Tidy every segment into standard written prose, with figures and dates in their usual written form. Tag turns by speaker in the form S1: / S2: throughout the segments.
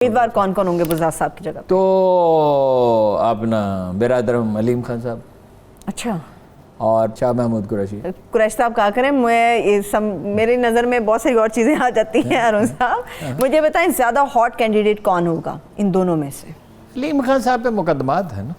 S1: امیدوار کون کون ہوں گے بزدار صاحب کی جگہ؟
S2: تو اپنا برادرم علیم خان صاحب،
S1: اچھا،
S2: اور شاہ محمود قریشی۔
S1: قریشی صاحب کہا کریں، میری نظر میں بہت ساری اور چیزیں آ جاتی ہیں ارون صاحب، مجھے بتائیں زیادہ ہاٹ کینڈیڈیٹ کون ہوگا ان دونوں میں سے؟
S2: علیم خان صاحب پہ مقدمات ہیں نا،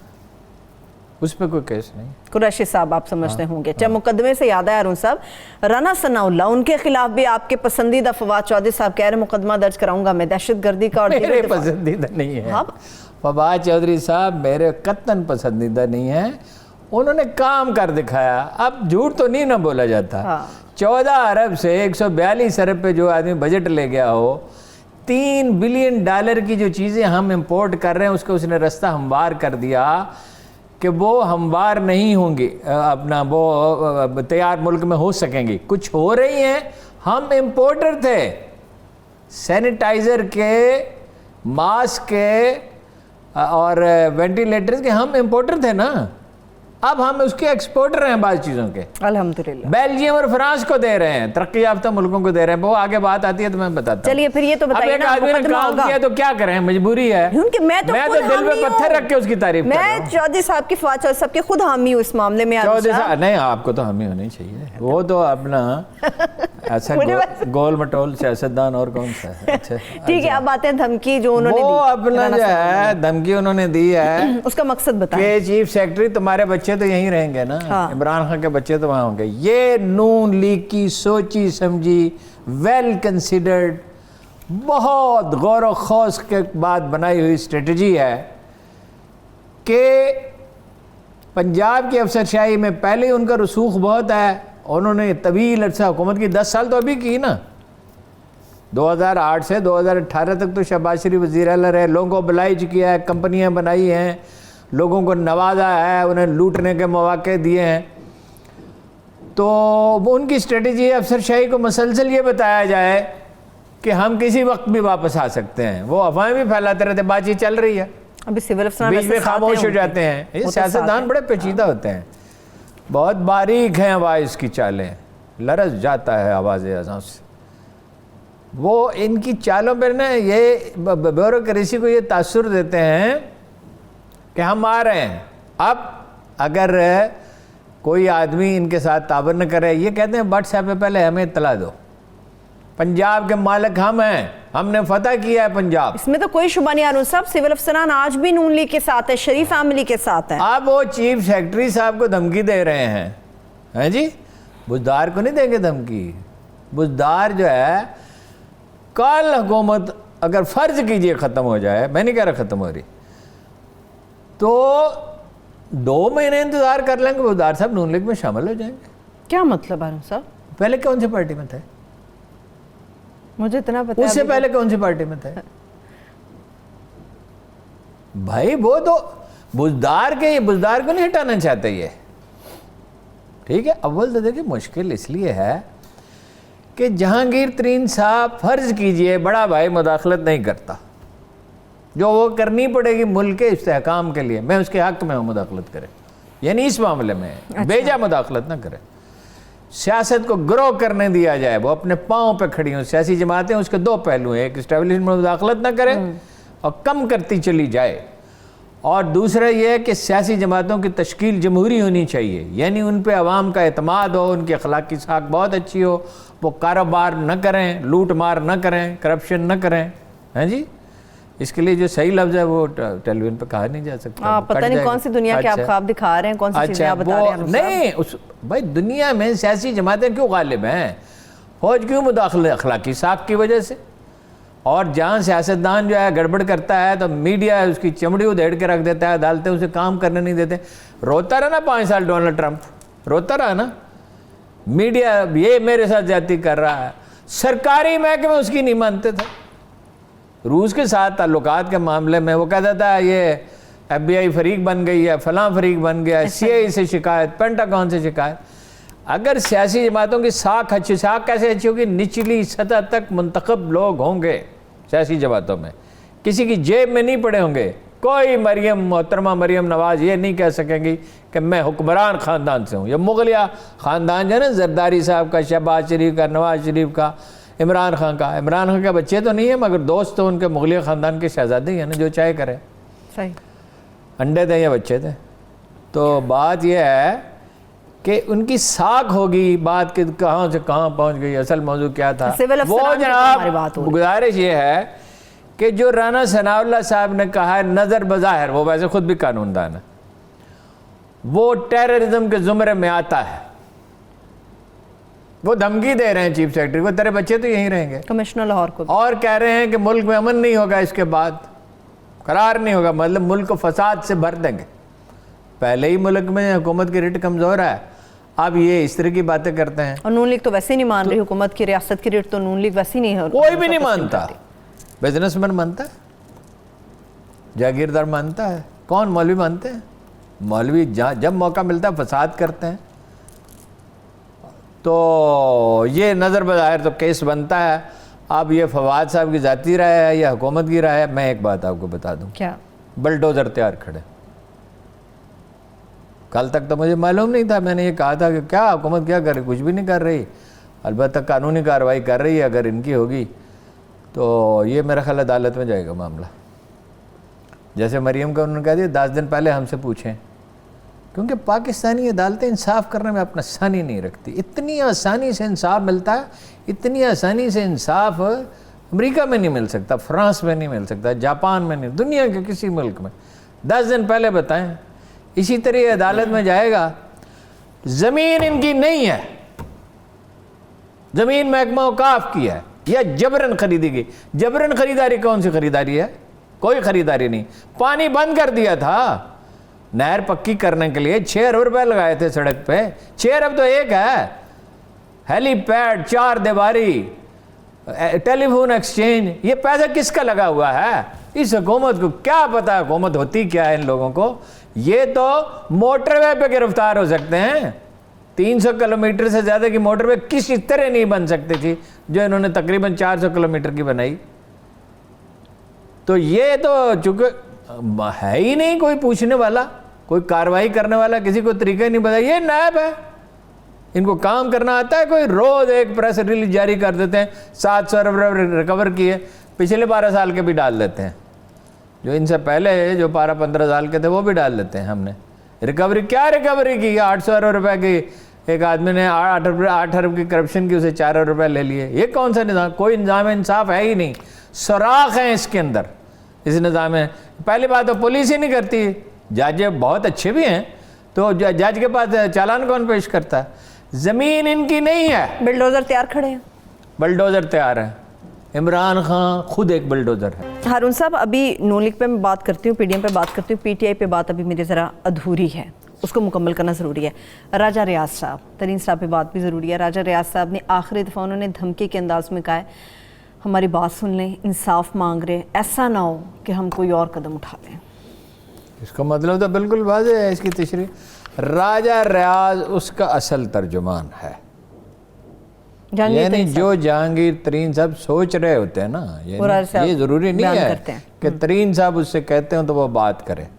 S2: اس پہ کوئی کیس نہیں۔
S1: قریشی صاحب آپ سمجھتے ہوں گے۔ چاہے مقدمے سے یاد ہے ارون صاحب، رانا ثناء اللہ ان کے خلاف بھی آپ کے پسندیدہ فواد چودھری صاحب کہہ رہے ہیں مقدمہ درج کراؤں گا میں دہشت گردی کا، اور
S2: میرے پسندیدہ نہیں ہے فواد چودھری صاحب، میرے قطعاً پسندیدہ نہیں ہے۔ انہوں نے کام کر دکھایا، اب جھوٹ تو نہیں نہ بولا جاتا۔ 14 ارب سے 142 ارب پہ جو آدمی بجٹ لے گیا ہو، $3 بلین کی جو چیزیں ہم امپورٹ کر رہے ہیں اس کو اس نے رستہ ہموار کر دیا کہ وہ ہموار نہیں ہوں گی، اپنا وہ تیار ملک میں ہو سکیں گی، کچھ ہو رہی ہیں۔ ہم امپورٹر تھے سینیٹائزر کے، ماسک کے اور وینٹیلیٹرز کے، ہم امپورٹر تھے نا، اب ہم اس کے ایکسپورٹر ہیں بعض چیزوں کے۔
S1: الحمدللہ
S2: بیلجیم اور فرانس کو دے رہے ہیں، ترقی یافتہ ملکوں کو دے رہے ہیں، وہ آگے بات آتی ہے تو میں بتاتا ہوں۔
S1: چلیے پھر یہ تو بتائیے نا،
S2: اب ایک آدمی نے کام کیا تو کیا کریں، مجبوری ہے۔
S1: میں تو
S2: دل پہ پتھر رکھ کے اس کی تعریف کر رہا ہوں۔
S1: میں چودھری صاحب کی، فواد چودھری صاحب کے خود حامی ہوں اس معاملے میں۔
S2: چودھری صاحب نہیں، آپ کو تو حامی ہونی چاہیے، وہ تو اپنا ایسا گول مٹول سیاستدان اور کون سا ہے۔
S1: ٹھیک ہے، اب آتے ہیں دھمکی جو انہوں نے دی،
S2: وہ اپنا جو ہے دھمکی انہوں نے دی ہے،
S1: اس کا مقصد بتائیں
S2: کہ چیف سیکرٹری تمہارے بچے تو یہیں رہیں گے نا، عمران خان کے بچے تو وہاں ہوں گے۔ یہ نون لیگ کی سوچی سمجھی، ویل کنسیڈرڈ، بہت غور و خوض کے بعد بنائی ہوئی اسٹریٹجی ہے کہ پنجاب کی افسرشاہی میں پہلے ان کا رسوخ بہت ہے، انہوں نے طویل عرصہ حکومت کی، 10 سال تو ابھی کی نا، 2008 سے 2018 تک تو شہباز شریف وزیر اعلیٰ رہے، لوگوں کو بلائج کیا ہے، کمپنیاں بنائی ہیں، لوگوں کو نوازا ہے، انہیں لوٹنے کے مواقع دیے ہیں۔ تو وہ ان کی اسٹریٹجی ہے افسر شاہی کو مسلسل یہ بتایا جائے کہ ہم کسی وقت بھی واپس آ سکتے ہیں۔ وہ افواہیں بھی پھیلاتے رہتے، بات چیت چل رہی ہے،
S1: ابھی سول افسران
S2: بیچ میں خاموش ہو جاتے ہیں۔ یہ سیاستدان بڑے پیچیدہ ہوتے ہیں، بہت باریک ہیں آواز کی چالیں، لرز جاتا ہے آواز اذان سے۔ وہ ان کی چالوں پر نا یہ بیوروکریسی کو یہ تاثر دیتے ہیں کہ ہم آ رہے ہیں۔ اب اگر کوئی آدمی ان کے ساتھ تعاون نہ کرے، یہ کہتے ہیں واٹس ایپ پہ پہلے ہمیں اطلاع دو، پنجاب کے مالک ہم ہیں، ہم نے فتح کیا ہے پنجاب۔
S1: اس میں تو کوئی شبہ نہیں ارون صاحب، سول افسران آج بھی نون لیگ کے ساتھ ہے، شریف فیملی کے ساتھ ہے۔
S2: اب وہ چیف سیکرٹری صاحب کو دھمکی دے رہے ہیں جی، بزدار کو نہیں دیں گے دھمکی۔ بزدار جو ہے، کل حکومت اگر فرض کیجئے ختم ہو جائے، میں نہیں کہہ رہا ختم ہو رہی، تو 2 مہینے انتظار کر لیں گے، بزدار صاحب نون لیگ میں شامل ہو جائیں گے۔
S1: کیا مطلب ارون صاحب؟
S2: پہلے کون سی پارٹی میں تھے؟
S1: مجھے اتنا پتا ہے،
S2: اس سے پہلے کون سی پارٹی میں تھے؟ بھائی وہ تو بزدار کو نہیں ہٹانا چاہتے یہ، ٹھیک ہے۔ اول تو دیکھیں مشکل اس لیے ہے کہ جہانگیر ترین صاحب فرض کیجئے بڑا بھائی مداخلت نہیں کرتا، جو وہ کرنی پڑے گی ملک کے استحکام کے لیے، میں اس کے حق میں ہوں مداخلت کرے، یعنی اس معاملے میں بیجا مداخلت نہ کرے، سیاست کو گرو کرنے دیا جائے، وہ اپنے پاؤں پہ کھڑی ہوں۔ سیاسی جماعتیں اس کے 2 پہلو ہیں، ایک اسٹیبلشمنٹ میں مداخلت نہ کرے اور کم کرتی چلی جائے، اور دوسرا یہ ہے کہ سیاسی جماعتوں کی تشکیل جمہوری ہونی چاہیے، یعنی ان پہ عوام کا اعتماد ہو، ان کی اخلاقی ساکھ بہت اچھی ہو، وہ کاروبار نہ کریں، لوٹ مار نہ کریں، کرپشن نہ کریں، ہیں جی۔ اس کے لیے جو صحیح لفظ ہے وہ ٹیلی ویژن پہ کہا نہیں جا سکتا۔
S1: پتہ نہیں کون سی دنیا کے آپ خواب دکھا رہے ہیں، کون سی چیزیں آپ بتا رہے ہیں۔
S2: نہیں بھائی، دنیا میں سیاسی جماعتیں کیوں غالب ہیں؟ فوج کیوں مداخلت؟ اخلاقی ساکھ کی وجہ سے۔ اور جہاں سیاستدان جو ہے گڑبڑ کرتا ہے تو میڈیا اس کی چمڑی ادھیڑ کے رکھ دیتا ہے، عدالتیں اسے کام کرنے نہیں دیتے۔ روتا رہا نا 5 سال ڈونلڈ ٹرمپ، روتا رہا نا، میڈیا یہ میرے ساتھ زیادتی کر رہا ہے، سرکاری محکمے اس کی نہیں مانتے تھے۔ روس کے ساتھ تعلقات کے معاملے میں وہ کہتا تھا یہ FBI فریق بن گئی ہے، فلاں فریق بن گیا ہے، CIA سے شکایت، پینٹاگون سے شکایت۔ اگر سیاسی جماعتوں کی ساکھ کیسے اچھی ہوگی؟ نچلی سطح تک منتخب لوگ ہوں گے سیاسی جماعتوں میں، کسی کی جیب میں نہیں پڑے ہوں گے۔ کوئی محترمہ مریم نواز یہ نہیں کہہ سکیں گی کہ میں حکمران خاندان سے ہوں۔ یہ مغلیہ خاندان جو ہے نا، زرداری صاحب کا، شہباز شریف کا، نواز شریف کا، عمران خان کا. عمران خان کے بچے تو نہیں ہیں مگر دوست تو ان کے مغلیہ خاندان کے شہزادے ہیں نا, جو چاہے کرے.
S1: صحیح.
S2: انڈے تھے یا بچے تھے. تو بات یہ ہے کہ ان کی ساکھ ہوگی بات کہ کہاں سے کہاں پہنچ گئی, اصل موضوع کیا تھا. وہ جناب گزارش یہ ہے کہ جو رانا ثناء اللہ صاحب نے کہا ہے نظر بظاہر, وہ ویسے خود بھی قانون دان ہے, وہ ٹیررزم کے زمرے میں آتا ہے. وہ دھمکی دے رہے ہیں چیف سیکرٹری کو, تیرے بچے تو یہیں رہیں گے,
S1: کمشنر لاہور کو, اور
S2: کہہ رہے ہیں کہ ملک میں امن نہیں ہوگا, اس کے بعد قرار نہیں ہوگا, مطلب ملک کو فساد سے بھر دیں گے. پہلے ہی ملک میں حکومت کی ریٹ کمزور ہے, اب یہ اس طرح کی باتیں کرتے ہیں.
S1: اور نون لیگ تو ویسے ہی نہیں مان رہی حکومت کی, ریاست کی ریٹ تو نون لیگ ویسے ہی نہیں ہے,
S2: کوئی بھی نہیں مانتا. بزنس مین مانتا ہے, جاگیردار مانتا ہے, کون مولوی مانتے ہیں. مولوی جب موقع ملتا ہے فساد کرتے ہیں. تو یہ نظر بظاہر تو کیس بنتا ہے. اب یہ فواد صاحب کی ذاتی رائے ہے یا حکومت کی رائے ہے, میں ایک بات آپ کو بتا دوں.
S1: کیا؟
S2: بلڈوزر تیار کھڑے. کل تک تو مجھے معلوم نہیں تھا, میں نے یہ کہا تھا کہ کیا حکومت کیا کر رہی, کچھ بھی نہیں کر رہی, البتہ قانونی کارروائی کر رہی ہے. اگر ان کی ہوگی تو یہ میرا خیال عدالت میں جائے گا معاملہ. جیسے مریم کا انہوں نے کہہ دیا 10 دن پہلے ہم سے پوچھیں, کیونکہ پاکستانی عدالتیں انصاف کرنے میں اپنا آسانی نہیں رکھتی. اتنی آسانی سے انصاف ملتا ہے, اتنی آسانی سے انصاف امریکہ میں نہیں مل سکتا, فرانس میں نہیں مل سکتا, جاپان میں نہیں, دنیا کے کسی ملک میں. 10 دن پہلے بتائیں. اسی طرح عدالت میں جائے گا. زمین ان کی نہیں ہے, زمین محکمہ اوقاف کی ہے یا جبرن خریدی گئی. جبرن خریداری کون سی خریداری ہے؟ کوئی خریداری نہیں. پانی بند کر دیا تھا نہر پکی کرنے کے لیے, 6 ارب روپے لگائے تھے سڑک پہ. 6 ارب تو ایک ہے, ہیلی پیڈ, 4 دیواری, ٹیلی فون ایکسچینج, یہ پیسہ کس کا لگا ہوا ہے؟ اس حکومت کو کیا پتا حکومت ہوتی کیا ہے ان لوگوں کو. یہ تو موٹر وے پہ گرفتار ہو سکتے ہیں. 300 کلومیٹر سے زیادہ کی موٹر وے کسی طرح نہیں بن سکتی تھی جو انہوں نے تقریباً 400 کلومیٹر کی بنائی. تو یہ تو چونکہ ہے ہی نہیں کوئی پوچھنے والا, کوئی کارروائی کرنے والا, کسی کو طریقہ نہیں بتا. یہ نیب ہے, ان کو کام کرنا آتا ہے. کوئی روز ایک پریس ریلیز جاری کر دیتے ہیں 700 ارب ریکور کیے, پچھلے 12 سال کے بھی ڈال دیتے ہیں, جو ان سے پہلے جو 12-15 سال کے تھے وہ بھی ڈال دیتے ہیں. ہم نے ریکوری کیا ریکوری کی؟ 800 ارب روپے کی ایک آدمی نے 8 ارب کی کرپشن کی, اسے 4 ارب روپے لے لیے. یہ کون سا نظام؟ کوئی نظام انصاف ہے ہی نہیں. سوراخ ہیں اس کے اندر, اس نظام میں. پہلی بات تو پولیس ہی نہیں کرتی. جج بہت اچھے بھی ہیں, تو جج کے پاس چالان کون پیش کرتا ہے؟ زمین ان کی نہیں ہے.
S1: بلڈوزر تیار کھڑے ہیں,
S2: بلڈوزر تیار ہے. عمران خان خود ایک بلڈوزر ہے.
S1: ہارون صاحب, ابھی نون لیگ پہ میں بات کرتی ہوں, پی ڈی ایم پہ بات کرتی ہوں, پی ٹی آئی پہ بات ابھی میری ذرا ادھوری ہے, اس کو مکمل کرنا ضروری ہے. راجہ ریاض صاحب, ترین صاحب پہ بات بھی ضروری ہے. راجہ ریاض صاحب نے آخری دفعہ انہوں نے دھمکی کے انداز میں کہا ہے ہماری بات سن لیں, انصاف مانگ رہے, ایسا نہ ہو کہ ہم کوئی اور قدم اٹھا لیں.
S2: اس کا مطلب تو بالکل واضح ہے. اس کی تشریح, راجہ ریاض اس کا اصل ترجمان ہے. یعنی جو جہانگیر ترین صاحب سوچ رہے ہوتے ہیں نا, یہ ضروری نہیں ہے کہ ترین صاحب اس سے کہتے ہیں تو وہ بات کرے.